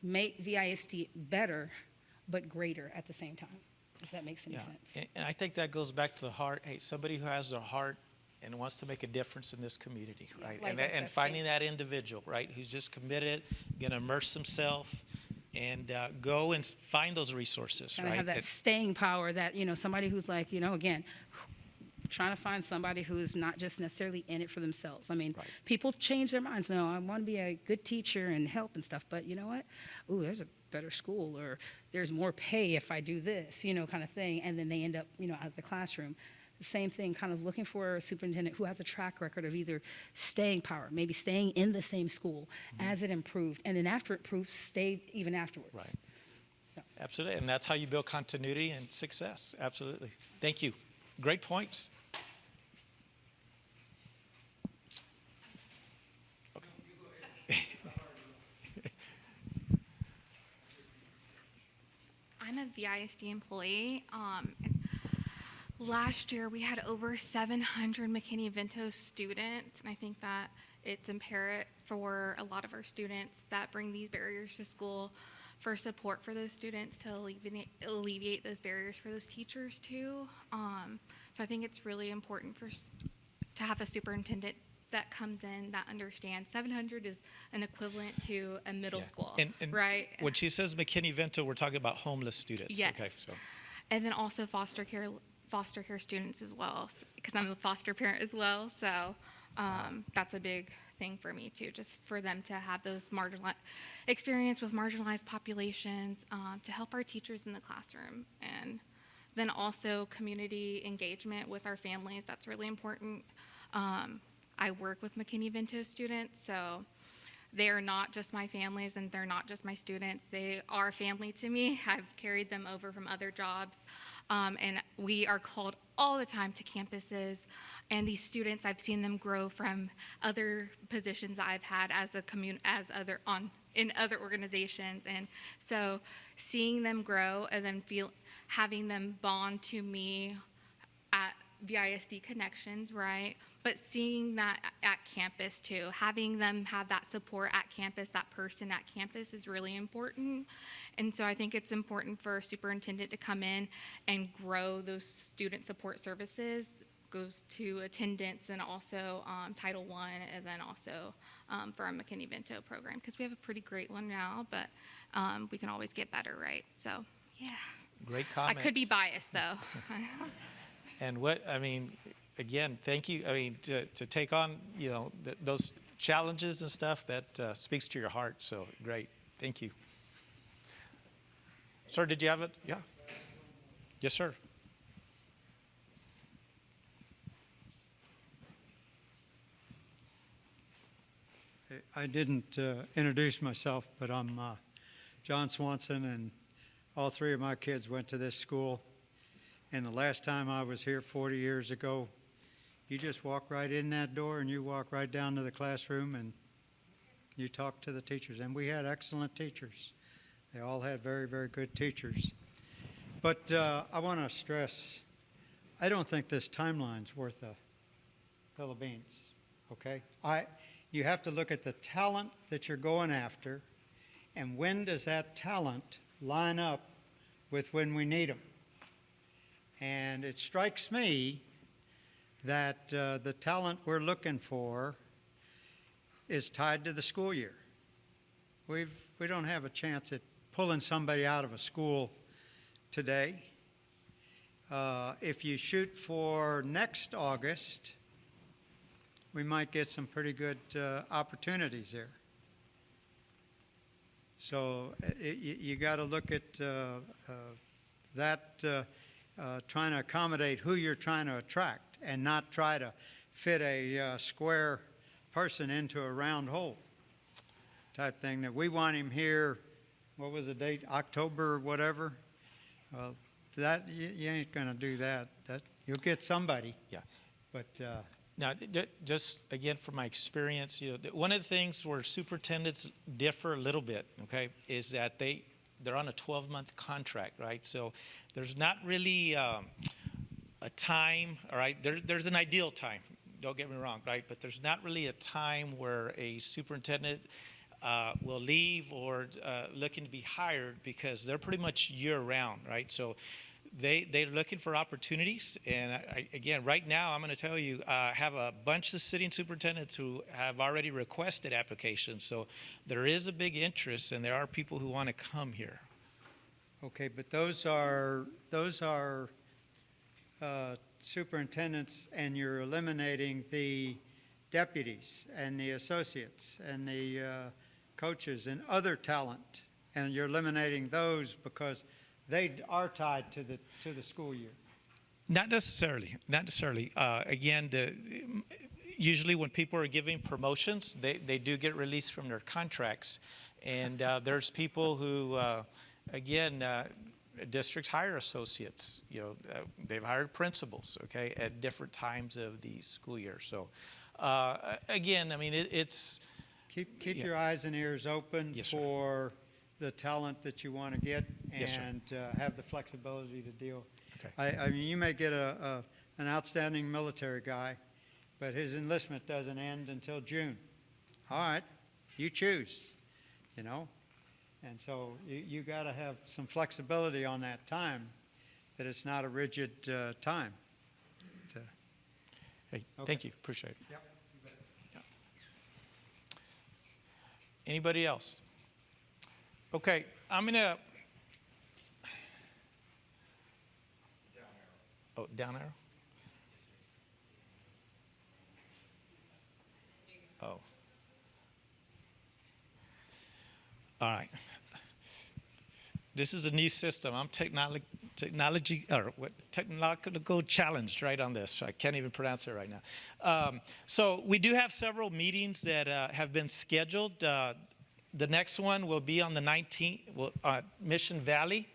F: make VISD better, but greater at the same time, if that makes any sense.
B: And I think that goes back to the heart. Hey, somebody who has their heart and wants to make a difference in this community, right?
F: Like
B: And finding that individual, right, who's just committed, going to immerse himself, and go and find those resources,
F: Kind of
B: right?
F: have that staying power that, somebody who's like, again, trying to find somebody who's not just necessarily in it for themselves. I mean,
B: Right.
F: people change their minds. No, I want to be a good teacher and help and stuff, but you know what? Ooh, there's a better school, or there's more pay if I do this, kind of thing, and then they end up, out of the classroom. The same thing, kind of looking for a superintendent who has a track record of either staying power, maybe staying in the same school as it improved, and then after it improved, stay even afterwards.
B: Right.
F: So.
B: Absolutely, and that's how you build continuity and success. Absolutely. Thank you. Great points.
J: I'm a VISD employee. And last year we had over 700 McKinney-Vento students, and I think that it's imperative for a lot of our students that bring these barriers to school for support for those students to alleviate those barriers for those teachers too. So I think it's really important to have a superintendent that comes in that understands 700 is an equivalent to a middle school,
B: And
J: right?
B: when she says McKinney-Vento, we're talking about homeless students.
J: Yes.
B: Okay, so.
J: And then also foster care students as well, because I'm a foster parent as well. So that's a big thing for me too, just for them to have those experience with marginalized populations, to help our teachers in the classroom. And then also community engagement with our families. That's really important. I work with McKinney-Vento students, so they are not just my families and they're not just my students. They are family to me. I've carried them over from other jobs, and we are called all the time to campuses. And these students, I've seen them grow from other positions I've had as in other organizations, and so seeing them grow and then having them bond to me VISD connections, right? But seeing that at campus too, having them have that support at campus, that person at campus is really important. And so I think it's important for a superintendent to come in and grow those student support services, goes to attendance and also Title I, and then also for our McKinney-Vento program, because we have a pretty great one now, but we can always get better, right? So, yeah.
B: Great
J: I
B: comments.
J: could be biased, though.
B: And again, thank you. To take on, those challenges and stuff, that speaks to your heart. So great. Thank you. Sir, did you have it? Yeah. Yes, sir.
C: I didn't introduce myself, but I'm John Swanson, and all three of my kids went to this school. And the last time I was here 40 years ago, you just walk right in that door and you walk right down to the classroom and you talk to the teachers. And we had excellent teachers. They all had very, very good teachers. But I want to stress, I don't think this timeline's worth a hill of beans, okay? You have to look at the talent that you're going after, and when does that talent line up with when we need them? And it strikes me that the talent we're looking for is tied to the school year. We don't have a chance at pulling somebody out of a school today. If you shoot for next August, we might get some pretty good opportunities there. So you got to look at that, trying to accommodate who you're trying to attract and not try to fit a square person into a round hole type thing. That we want him here, what was the date, October or whatever? Well, that you ain't going to do that. You'll get somebody.
B: Yeah.
C: But
B: now, just again from my experience, one of the things where superintendents differ a little bit, okay, is that they're on a 12-month contract, right? So there's not really a time, all right? There's an ideal time, don't get me wrong, right? But there's not really a time where a superintendent will leave or looking to be hired, because they're pretty much year-round, right? So they're looking for opportunities. And again, right now, I'm going to tell you, I have a bunch of sitting superintendents who have already requested applications. So there is a big interest, and there are people who want to come here.
C: okay, but those are superintendents, and you're eliminating the deputies and the associates and the coaches and other talent, and you're eliminating those because they are tied to the school year.
B: Not necessarily. Not necessarily. Again, usually when people are giving promotions, they do get released from their contracts, and there's people who, districts hire associates. They've hired principals, okay, at different times of the school year. So, again, I mean, it's
C: Keep your eyes and ears open for the talent that you want to get, and have the flexibility to deal.
B: Okay.
C: I mean, you may get an outstanding military guy, but his enlistment doesn't end until June. All right, you choose, And so you got to have some flexibility on that time, that it's not a rigid time.
B: Hey, thank you. Appreciate it.
C: Yep.
B: Yeah. Anybody else? Okay, I'm going to. Oh, down arrow? Oh. All right. This is a new system. I'm technological challenged right on this. I can't even pronounce it right now. So we do have several meetings that have been scheduled. The next one will be on the 19th, Mission Valley.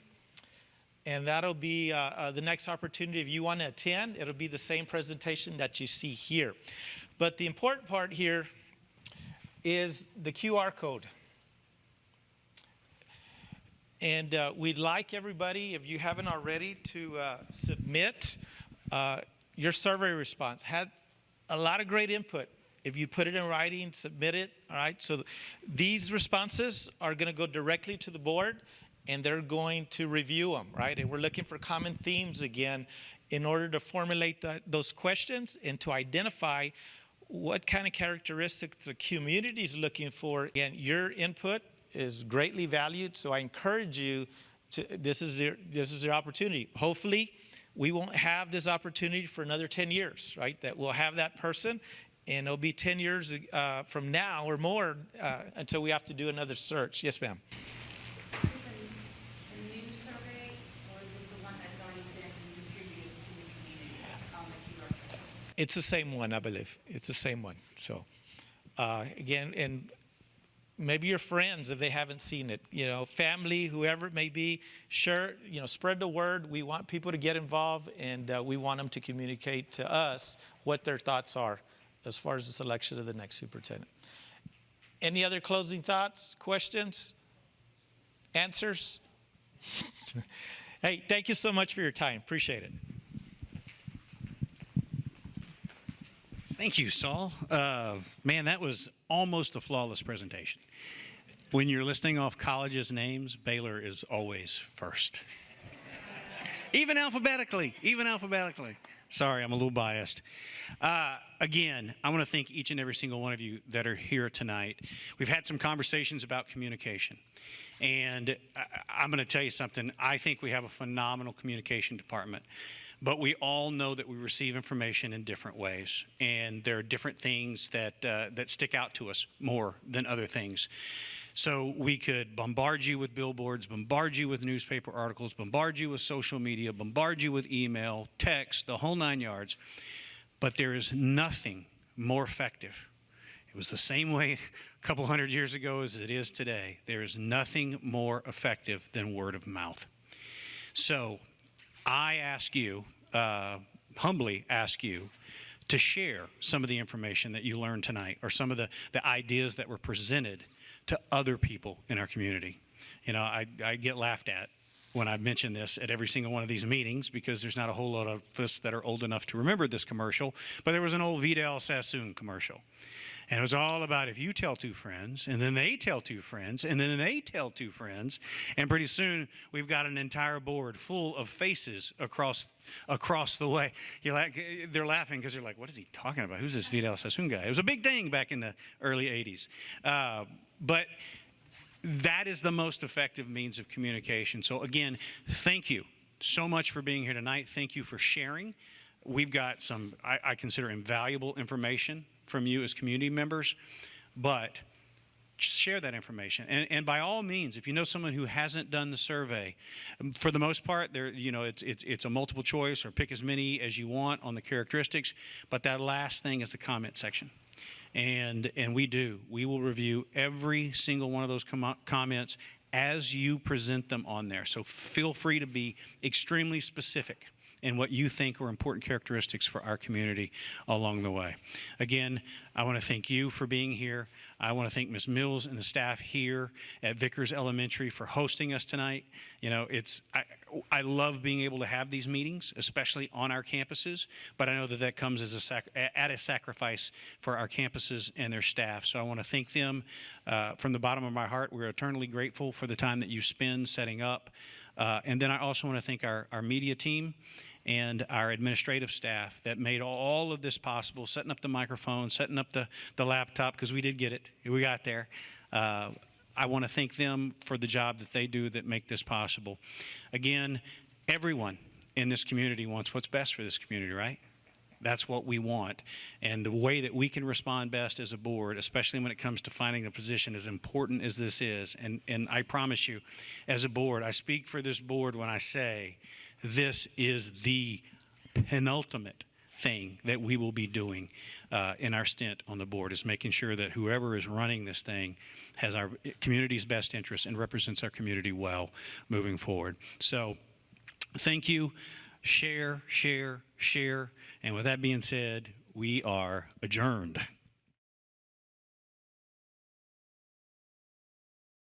B: And that'll be the next opportunity. If you want to attend, it'll be the same presentation that you see here. But the important part here is the QR code. And we'd like everybody, if you haven't already, to submit your survey response had a lot of great input. If you put it in writing, submit it, all right? So these responses are going to go directly to the board, and they're going to review them, right? And we're looking for common themes again in order to formulate those questions and to identify what kind of characteristics the community is looking for. Again, your input is greatly valued, so I encourage you to, this is your opportunity. Hopefully, we won't have this opportunity for another 10 years, right? That we'll have that person, and it'll be 10 years from now or more until we have to do another search. Yes, ma'am.
K: Is this a new survey, or is it the one that's already been distributed to the community on the QR code?
B: It's the same one, I believe. It's the same one. So, again, and maybe your friends, if they haven't seen it, family, whoever it may be, sure, spread the word. We want people to get involved, and we want them to communicate to us what their thoughts are as far as the selection of the next superintendent. Any other closing thoughts, questions, answers? Hey, thank you so much for your time. Appreciate it.
L: Thank you, Saul. Man, that was almost a flawless presentation. When you're listing off colleges' names, Baylor is always first. Even alphabetically. Sorry, I'm a little biased. Again, I want to thank each and every single one of you that are here tonight. We've had some conversations about communication. And I'm going to tell you something. I think we have a phenomenal communication department. But we all know that we receive information in different ways. And there are different things that stick out to us more than other things. So we could bombard you with billboards, bombard you with newspaper articles, bombard you with social media, bombard you with email, text, the whole 9 yards. But there is nothing more effective. It was the same way a couple hundred years ago as it is today. There is nothing more effective than word of mouth. So I ask you, humbly ask you, to share some of the information that you learned tonight or some of the ideas that were presented to other people in our community. I get laughed at when I mention this at every single one of these meetings because there's not a whole lot of us that are old enough to remember this commercial, but there was an old Vidal Sassoon commercial. And it was all about if you tell two friends, and then they tell two friends, and then they tell two friends, and pretty soon we've got an entire board full of faces across the way. They're laughing because they're like, what is he talking about? Who's this Vidal Sassoon guy? It was a big thing back in the early 80s. But that is the most effective means of communication. So again, thank you so much for being here tonight. Thank you for sharing. We've got some, I consider, invaluable information from you as community members, but share that information. And by all means, if you know someone who hasn't done the survey, for the most part, it's a multiple choice or pick as many as you want on the characteristics, but that last thing is the comment section. And we will review every single one of those comments as you present them on there. So feel free to be extremely specific in what you think are important characteristics for our community along the way. Again, I want to thank you for being here. I want to thank Ms. Mills and the staff here at Vickers Elementary for hosting us tonight. I love being able to have these meetings, especially on our campuses, but I know that comes as at a sacrifice for our campuses and their staff. So I want to thank them from the bottom of my heart. We're eternally grateful for the time that you spend setting up. And then I also want to thank our media team and our administrative staff that made all of this possible, setting up the microphone, setting up the laptop, because we did get it. We got there. I want to thank them for the job that they do that make this possible. Again, everyone in this community wants what's best for this community, right? That's what we want. And the way that we can respond best as a board, especially when it comes to finding a position as important as this is, and I promise you, as a board, I speak for this board when I say this is the penultimate thing that we will be doing in our stint on the board, is making sure that whoever is running this thing has our community's best interests and represents our community well moving forward. So thank you. Share. And with that being said, we are adjourned.